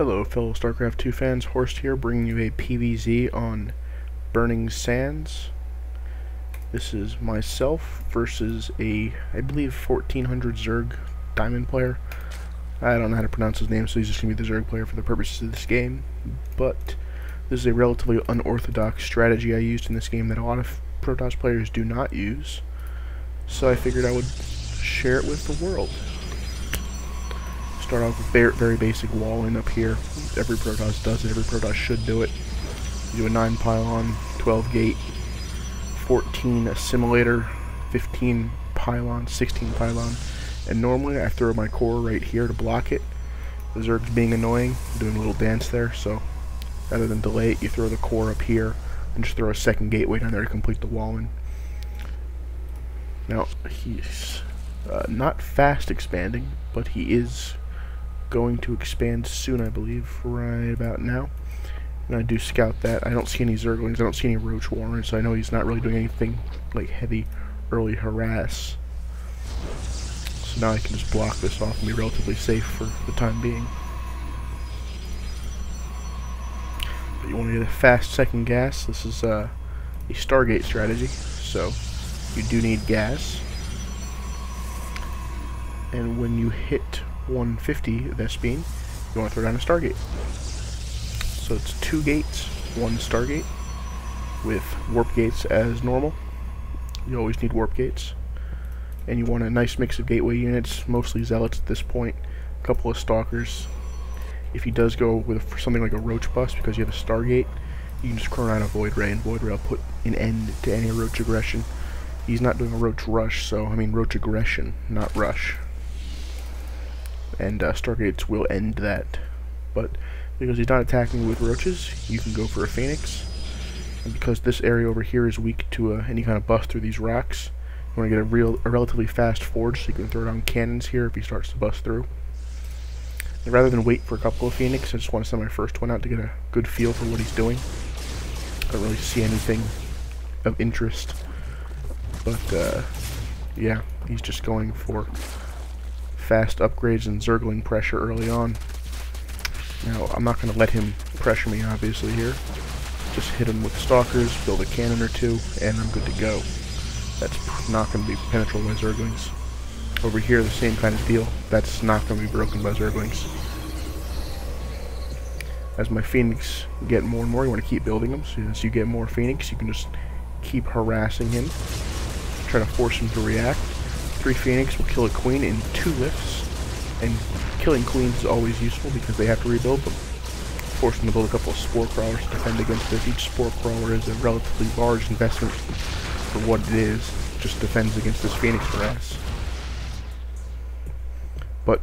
Hello fellow StarCraft 2 fans, Horst here bringing you a PvZ on Burning Sands. This is myself versus a, I believe, 1400 Zerg diamond player. I don't know how to pronounce his name, so he's just going to be the Zerg player for the purposes of this game. But this is a relatively unorthodox strategy I used in this game that a lot of Protoss players do not use. So I figured I would share it with the world. Start off with very basic walling up here. Every Protoss does it. Every Protoss should do it. You do a 9 pylon, 12 gate, 14 assimilator, 15 pylon, 16 pylon, and normally I throw my core right here to block it. The Zerg's being annoying, doing a little dance there, so rather than delay it, you throw the core up here and just throw a second gateway down there to complete the walling. Now he's not fast expanding, but he is going to expand soon, I believe, right about now. And I do scout that. I don't see any zerglings, I don't see any roach warrants, so I know he's not really doing anything like heavy early harass. So now I can just block this off and be relatively safe for the time being. But you want to get a fast second gas. This is a Stargate strategy, so you do need gas. And when you hit 150 Vespene, you want to throw down a Stargate. So it's 2 gates, 1 Stargate, with warp gates as normal. You always need warp gates. And you want a nice mix of gateway units, mostly Zealots at this point, a couple of Stalkers. If he does go with something like a Roach Bust because you have a Stargate, you can just chrono out a Void Ray, and Void Ray will put an end to any Roach aggression. He's not doing a Roach Rush, so I mean Roach aggression, not rush. And Stargates will end that. But because he's not attacking with roaches, you can go for a Phoenix. And because this area over here is weak to any kind of bust through these rocks, you want to get a relatively fast forge so you can throw down cannons here if he starts to bust through. And rather than wait for a couple of Phoenix, I just want to send my first one out to get a good feel for what he's doing. I don't really see anything of interest. But yeah, he's just going for fast upgrades and zergling pressure early on. Now, I'm not going to let him pressure me, obviously, here. Just hit him with stalkers, build a cannon or two, and I'm good to go. That's not going to be penetrable by zerglings. Over here, the same kind of deal. That's not going to be broken by zerglings. As my Phoenix get more and more, you want to keep building them. So as you get more Phoenix, you can just keep harassing him. Try to force him to react. 3 Phoenix will kill a Queen in 2 lifts, and killing Queens is always useful because they have to rebuild them. Force them to build a couple of Spore Crawlers to defend against this. Each Spore Crawler is a relatively large investment for what it is. It just defends against this Phoenix harass. But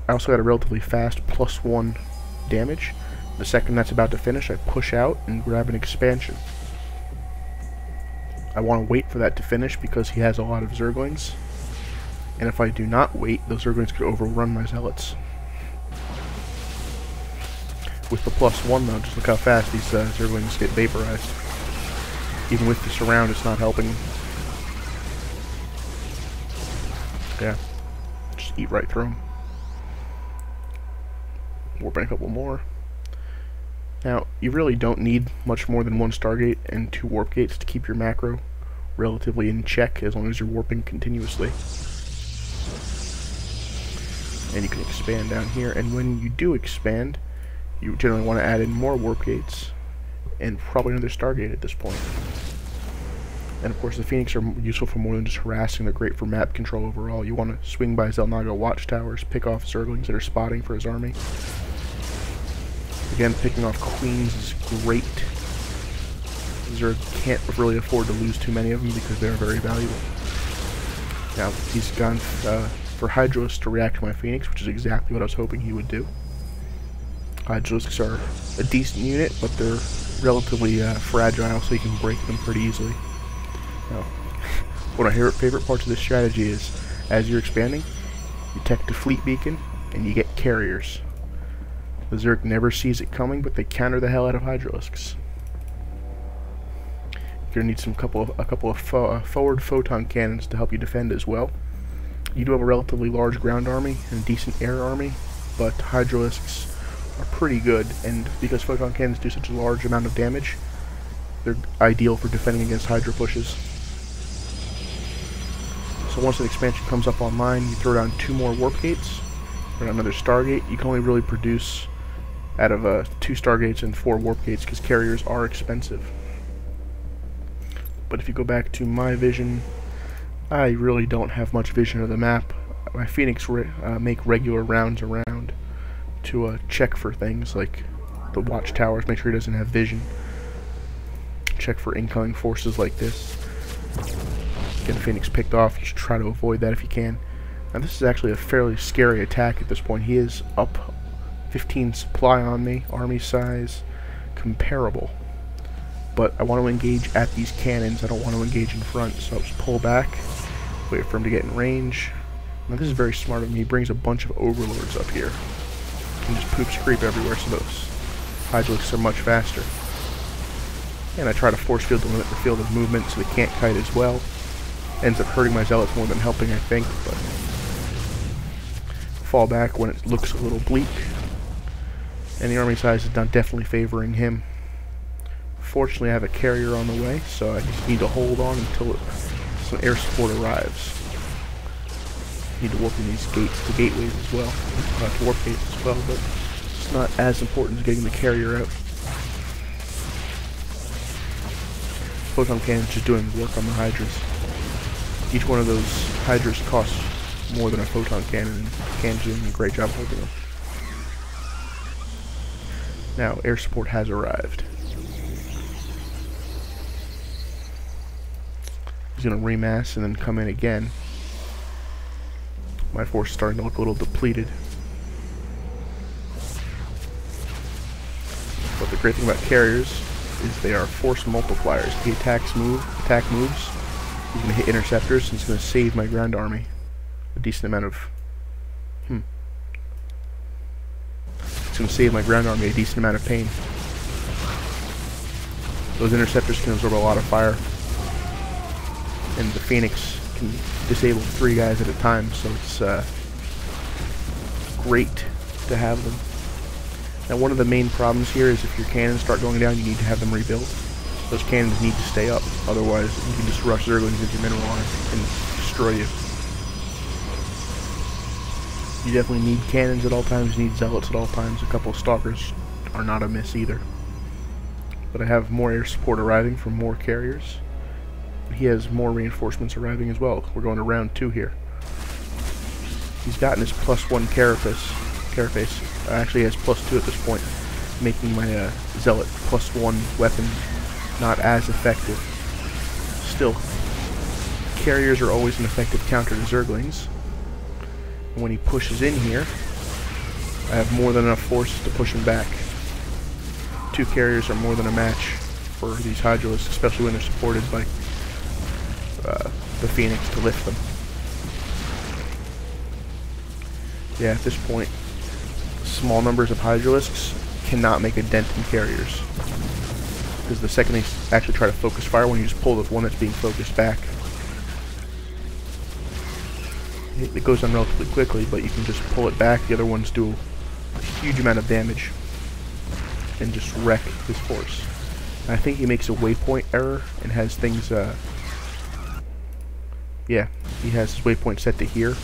I also got a relatively fast +1 damage. The second that's about to finish, I push out and grab an expansion. I want to wait for that to finish because he has a lot of Zerglings. And if I do not wait, those Zerglings could overrun my Zealots. With the +1 though, just look how fast these Zerglings get vaporized. Even with the surround, it's not helping. Yeah, just eat right through them. Warping a couple more. Now, you really don't need much more than 1 Stargate and 2 Warp Gates to keep your macro relatively in check as long as you're warping continuously. And you can expand down here, and when you do expand, you generally want to add in more warp gates and probably another Stargate at this point. And of course the Phoenix are useful for more than just harassing. They're great for map control overall. You want to swing by Zelnaga watchtowers, pick off Zerglings that are spotting for his army. Again, picking off Queens is great. Zerg can't really afford to lose too many of them because they're very valuable. Now he's gone for Hydralisks to react to my Phoenix, which is exactly what I was hoping he would do. Hydralisks are a decent unit, but they're relatively fragile, so you can break them pretty easily. Now, one of my favorite parts of this strategy is, as you're expanding, you detect a fleet beacon, and you get carriers. The Zerg never sees it coming, but they counter the hell out of Hydralisks. You're gonna need a couple of forward photon cannons to help you defend as well. You do have a relatively large ground army and a decent air army, but Hydralisks are pretty good, and because photon cannons do such a large amount of damage, they're ideal for defending against Hydra pushes. So once an expansion comes up online, you throw down 2 more warp gates, and another Stargate. You can only really produce out of 2 Stargates and 4 warp gates because carriers are expensive. But if you go back to my vision, I really don't have much vision of the map. My Phoenix make regular rounds around to check for things like the watchtowers, make sure he doesn't have vision. Check for incoming forces like this. Get Phoenix picked off, just try to avoid that if you can. Now this is actually a fairly scary attack at this point. He is up 15 supply on me, army size comparable. But I want to engage at these cannons, I don't want to engage in front, so I'll just pull back, wait for him to get in range. Now this is very smart of me, he brings a bunch of overlords up here. He can just poops creep everywhere, so those Hydralisks are much faster. And I try to force field to limit the field of movement so they can't kite as well. Ends up hurting my Zealots more than helping, I think, but fall back when it looks a little bleak. And the army size is not definitely favoring him. Fortunately, I have a carrier on the way, so I just need to hold on until some air support arrives. Need to work in these gates, the gateways as well, to warp gates as well, but it's not as important as getting the carrier out. Photon cannons just doing work on the Hydras. Each one of those Hydras costs more than a photon cannon, and cannons doing a great job holding them. Now, air support has arrived. He's going to remass and then come in again. My force is starting to look a little depleted. But the great thing about carriers is they are force multipliers. If he attack moves, he's going to hit interceptors, and it's going to save my ground army a decent amount of... It's going to save my ground army a decent amount of pain. Those interceptors can absorb a lot of fire, and the Phoenix can disable 3 guys at a time, so it's great to have them. Now, one of the main problems here is if your cannons start going down, you need to have them rebuilt. Those cannons need to stay up, otherwise you can just rush zerglings into mineral armor and destroy you. You definitely need cannons at all times, you need zealots at all times. A couple of stalkers are not amiss either. But I have more air support arriving from more carriers. He has more reinforcements arriving as well. We're going to round 2 here. He's gotten his +1 carapace. Actually, he has +2 at this point, making my Zealot +1 weapon not as effective. Still, carriers are always an effective counter to zerglings. And when he pushes in here, I have more than enough forces to push him back. 2 carriers are more than a match for these Hydralisks, especially when they're supported by the Phoenix to lift them. Yeah, at this point, small numbers of Hydralisks cannot make a dent in carriers. Because the second they actually try to focus fire, when you just pull the one that's being focused back, it goes on relatively quickly, but you can just pull it back. The other ones do a huge amount of damage and just wreck his force. And I think he makes a waypoint error and has things, yeah, he has his waypoint set to here.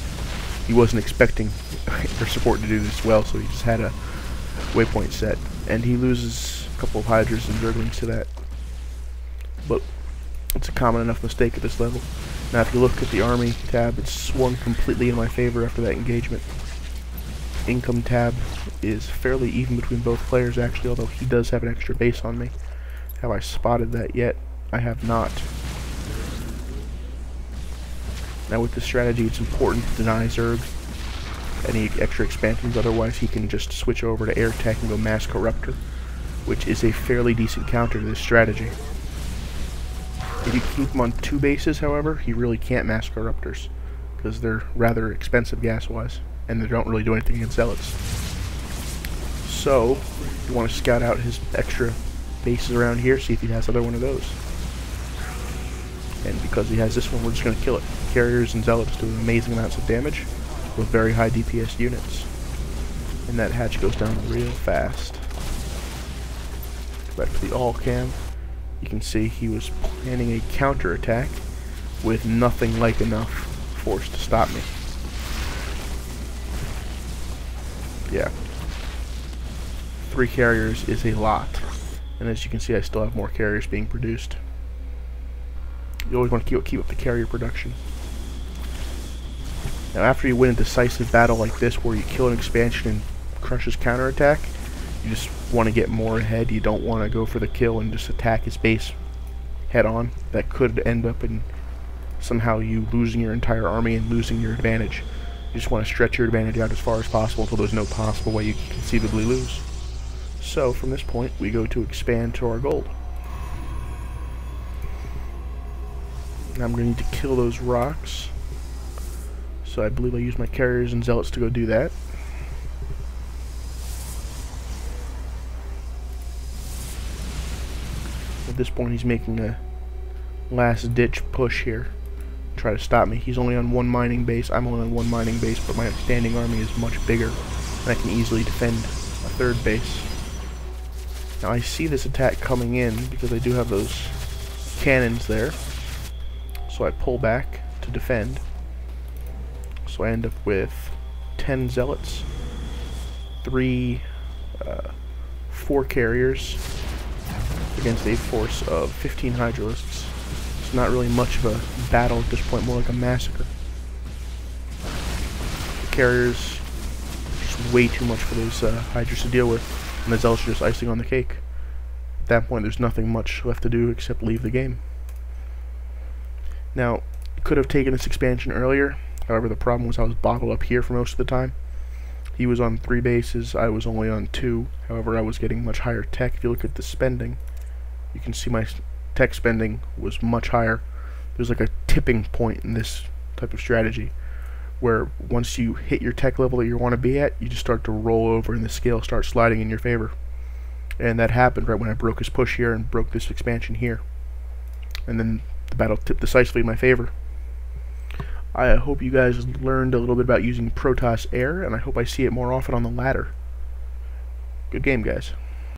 He wasn't expecting their support to do this well, so he just had a waypoint set. And he loses a couple of Hydras and Zerglings to that. But it's a common enough mistake at this level. Now if you look at the army tab, it's swung completely in my favor after that engagement. Income tab is fairly even between both players actually, although he does have an extra base on me. Have I spotted that yet? I have not. Now with this strategy, it's important to deny Zerg any extra expansions, otherwise he can just switch over to air tech and go mass corruptor, which is a fairly decent counter to this strategy. If you keep him on 2 bases, however, he really can't mass corruptors, because they're rather expensive gas-wise, and they don't really do anything against zealots. So, you want to scout out his extra bases around here, see if he has another one of those. And because he has this one, we're just going to kill it. Carriers and zealots do amazing amounts of damage with very high DPS units. and that hatch goes down real fast. Back to the all cam. You can see he was planning a counterattack with nothing like enough force to stop me. Yeah. 3 carriers is a lot. And as you can see, I still have more carriers being produced. You always want to keep up the carrier production. Now after you win a decisive battle like this where you kill an expansion and crush his counterattack, you just want to get more ahead. You don't want to go for the kill and just attack his base head on. That could end up in somehow you losing your entire army and losing your advantage. You just want to stretch your advantage out as far as possible until there's no possible way you can conceivably lose. So from this point we go to expand to our gold. Now I'm going to need to kill those rocks. So I believe I use my carriers and zealots to go do that. At this point he's making a last ditch push here. Try to stop me. He's only on 1 mining base. I'm only on 1 mining base, but my standing army is much bigger, and I can easily defend a 3rd base. Now I see this attack coming in because I do have those cannons there, so I pull back to defend. So I end up with 10 zealots, 4 carriers against a force of 15 hydralisks. It's not really much of a battle at this point, more like a massacre. The carriers are just way too much for those hydras to deal with, and the zealots are just icing on the cake. At that point there's nothing much left to do except leave the game. Now, I could have taken this expansion earlier, however the problem was I was bottled up here for most of the time. He was on 3 bases, I was only on 2, however I was getting much higher tech. If you look at the spending, you can see my tech spending was much higher. There's like a tipping point in this type of strategy where once you hit your tech level that you want to be at, you just start to roll over and the scale starts sliding in your favor. And that happened right when I broke his push here and broke this expansion here. And then the battle tipped decisively in my favor. I hope you guys learned a little bit about using Protoss Air, and I hope I see it more often on the ladder. Good game, guys.